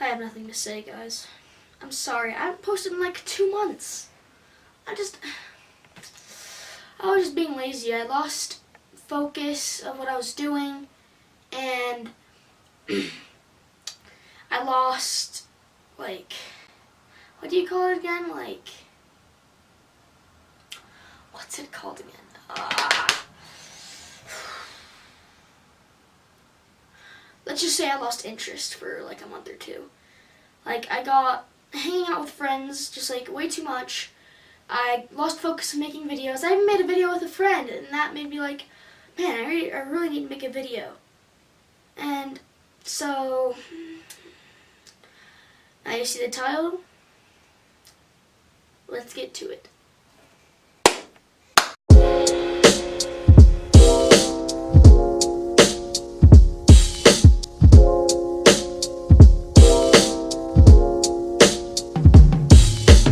I have nothing to say, guys. I'm sorry. I haven't posted in like 2 months. I was just being lazy. I lost focus of what I was doing, and I lost, like, what do you call it again? Like, what's it called again? Let's just say I lost interest for like a month or two. Like, I got hanging out with friends just like way too much. I lost focus of making videos. I even made a video with a friend, and that made me like, man, I really need to make a video. And so, now you see the title. Let's get to it.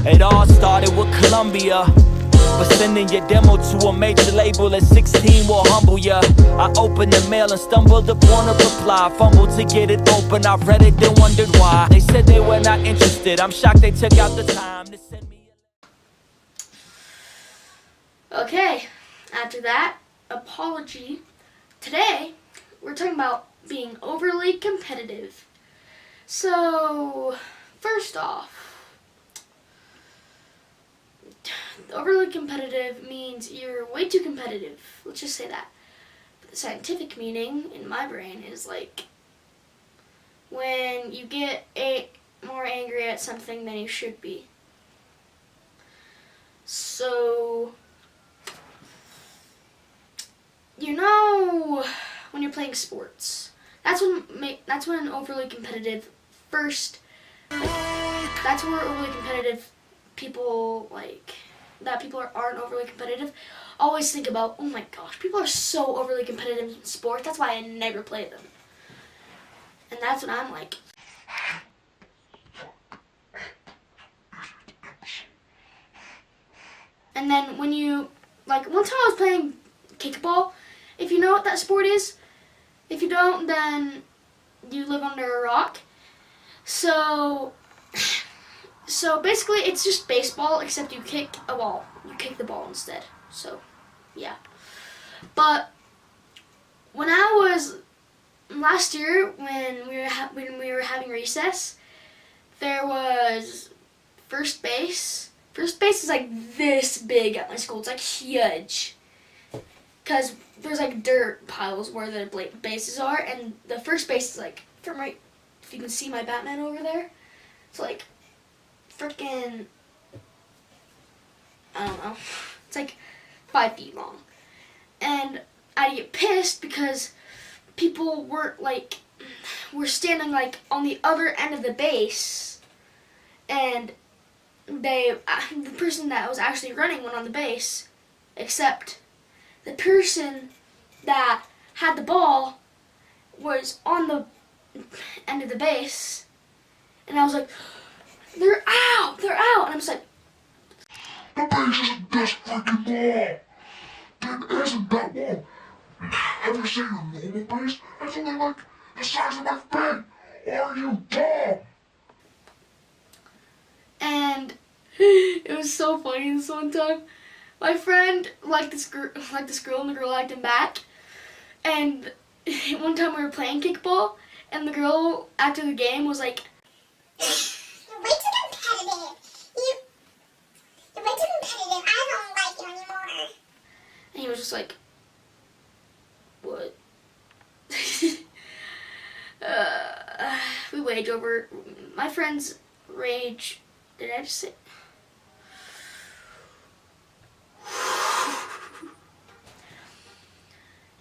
It all started with Columbia, but sending your demo to a major label at 16 will humble ya. I opened the mail and stumbled upon a reply. Fumbled to get it open, I read it then wondered why. They said they were not interested, I'm shocked they took out the time to send me Okay, after that, apology. Today, we're talking about being overly competitive. So, first off, overly competitive means you're way too competitive. Let's just say that. But the scientific meaning in my brain is like when you get more angry at something than you should be. So, you know, when you're playing sports, that's when overly competitive first. Like, that's where overly competitive people people aren't overly competitive always think about, oh my gosh, people are so overly competitive in sports, that's why I never play them. And that's what I'm like. And then when you, like, one time I was playing kickball, if you know what that sport is, if you don't, then you live under a rock. So basically it's just baseball, except you kick a ball. You kick the ball instead. So, yeah. But when I was last year, when we were having recess, there was first base. First base is like this big at my school. It's like huge. Because there's like dirt piles where the bases are, and the first base is like from right, if you can see my Batman over there, it's like freaking, I don't know, it's like 5 feet long. And I get pissed because people were standing like on the other end of the base, and the person that was actually running went on the base, except the person that had the ball was on the end of the base, and I was like, they're out, and I'm just like, the base isn't this freaking ball. Then isn't that ball? Have you seen a normal base? It's only like the size of my bed. Are you dumb? and it was so funny this one time. My friend liked this girl, and the girl liked him back. And one time we were playing kickball, and the girl after the game was like, "You're way too competitive. You're way too competitive. I don't like you anymore." and he was just like, what? We wage over my friend's rage. Did I just say?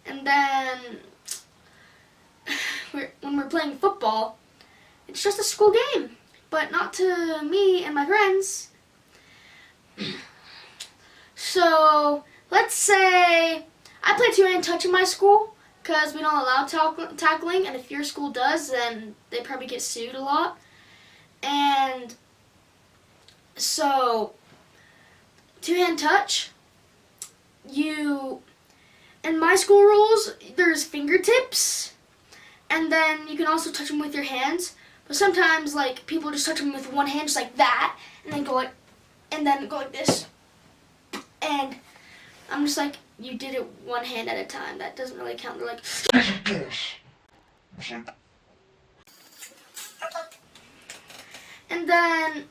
And then when we're playing football, it's just a school game, but not to me and my friends. So let's say I play two-hand touch in my school because we don't allow tackling, and if your school does, then they probably get sued a lot. And so two-hand touch, in my school rules, there's fingertips, and then you can also touch them with your hands. But sometimes like people just touch them with one hand just like that, and then go like this. And I'm just like, you did it one hand at a time. That doesn't really count. They're like, Yes, it does. It's like, and then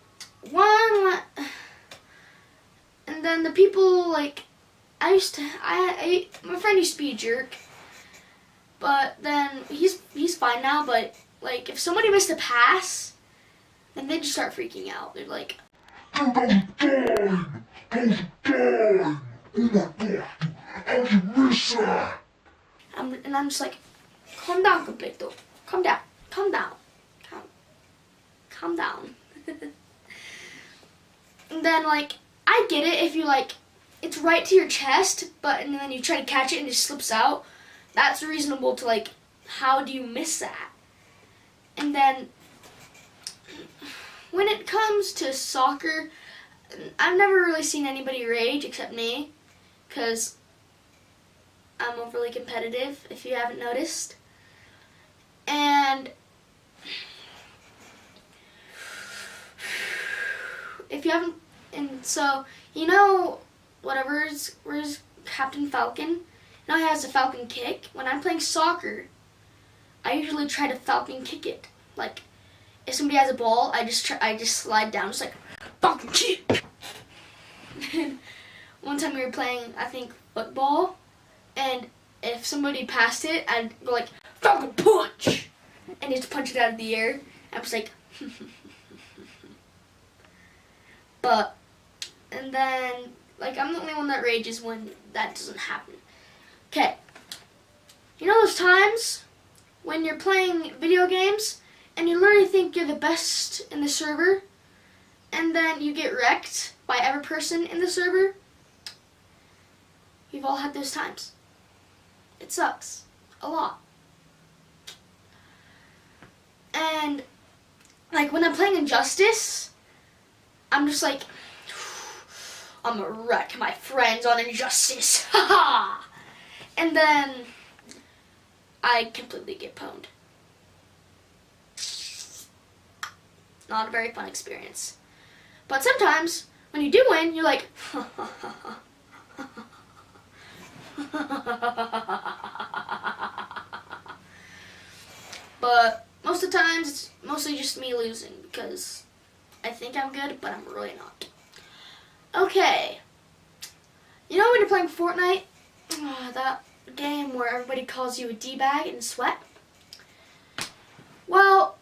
and then the people like, my friend used to be a jerk, but then he's fine now. But like, if somebody missed a pass, then they just start freaking out. They're like, dude, that was dime. That was dime. Oh my god. How'd you miss that? I'm just like, calm down, Completo. Calm down. Calm down. Calm down. And then like, I get it if you like, it's right to your chest, and then you try to catch it and it just slips out. That's reasonable to like, how do you miss that? And then when it comes to soccer, I've never really seen anybody rage except me, because I'm overly competitive, if you haven't noticed. And if you haven't, and so, you know, where's Captain Falcon? You know he has a falcon kick? When I'm playing soccer, I usually try to falcon kick it. Like, if somebody has a ball, I just slide down, just like, falcon kick! And one time we were playing, I think, football, and if somebody passed it, I'd go like, falcon punch! And you just punch it out of the air. I was like, but, and then, like, I'm the only one that rages when that doesn't happen. Okay. You know those times when you're playing video games and you literally think you're the best in the server, and then you get wrecked by every person in the server? We've all had those times. It sucks. A lot. And, like, when I'm playing Injustice, I'm just like, I'm gonna wreck my friends on Injustice. Haha! And then I completely get pwned. Not a very fun experience. But sometimes when you do win, you're like, but most of the times it's mostly just me losing because I think I'm good, but I'm really not. Okay. You know when you're playing Fortnite? That game where everybody calls you a D-bag and sweat? Well,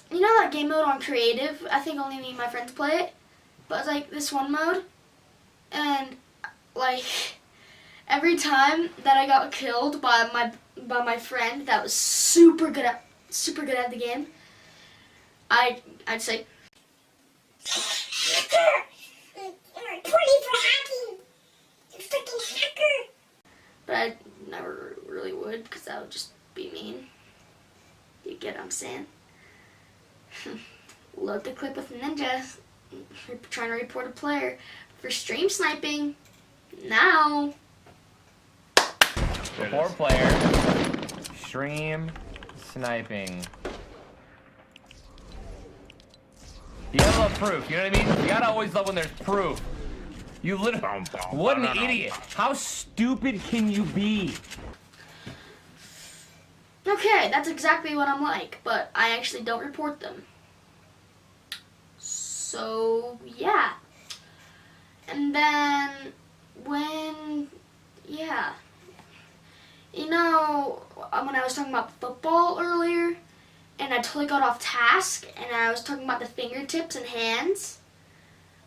you know that game mode on creative? I think only me and my friends play it. But it's like this one mode. And like every time that I got killed by my friend that was super good at the game, I'd say, You're reporting for hacking. You freaking hacker. but I never really would because that would just be mean. You get what I'm saying? Load the clip with Ninja trying to report a player for stream sniping. Now. Report player. Stream sniping. You gotta love proof, you know what I mean? You gotta always love when there's proof. You literally, what an idiot. How stupid can you be? Okay, that's exactly what I'm like, but I actually don't report them. So, yeah. And then, you know, when I was talking about football earlier, and I totally got off task, and I was talking about the fingertips and hands,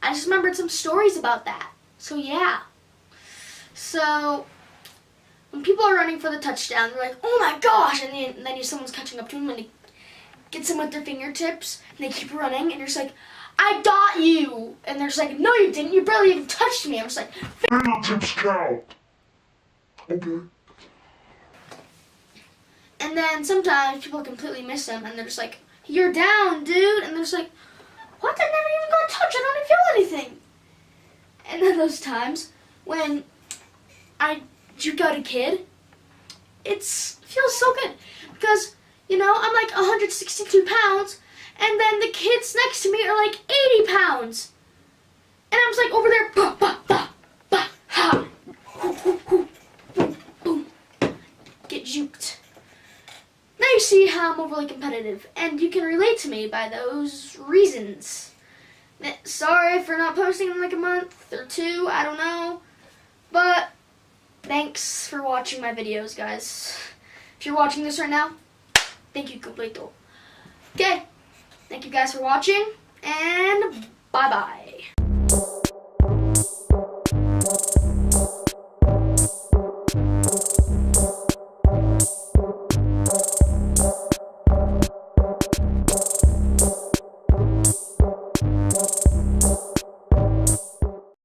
I just remembered some stories about that. So, yeah. So, when people are running for the touchdown, they're like, oh my gosh, and then someone's catching up to them, and they get them with their fingertips, and they keep running, and you're just like, I got you! And they're just like, no you didn't, you barely even touched me. I'm just like, fingertips count. Okay. and then sometimes people completely miss them, and they're just like, you're down, dude! And they're just like, what? I never even got touched, I don't even feel anything! And then those times when I juke out a kid, it feels so good. Because, you know, I'm like 162 pounds, And then the kids next to me are like 80 pounds. And I was like over there, bah, bah, bah, bah, ha. Hoo, hoo, hoo, boom, boom. Get juked. Now you see how I'm overly competitive, and you can relate to me by those reasons. Sorry for not posting in like a month or two, I don't know. But thanks for watching my videos, guys. If you're watching this right now, thank you, completo. Okay, thank you guys for watching, and bye-bye.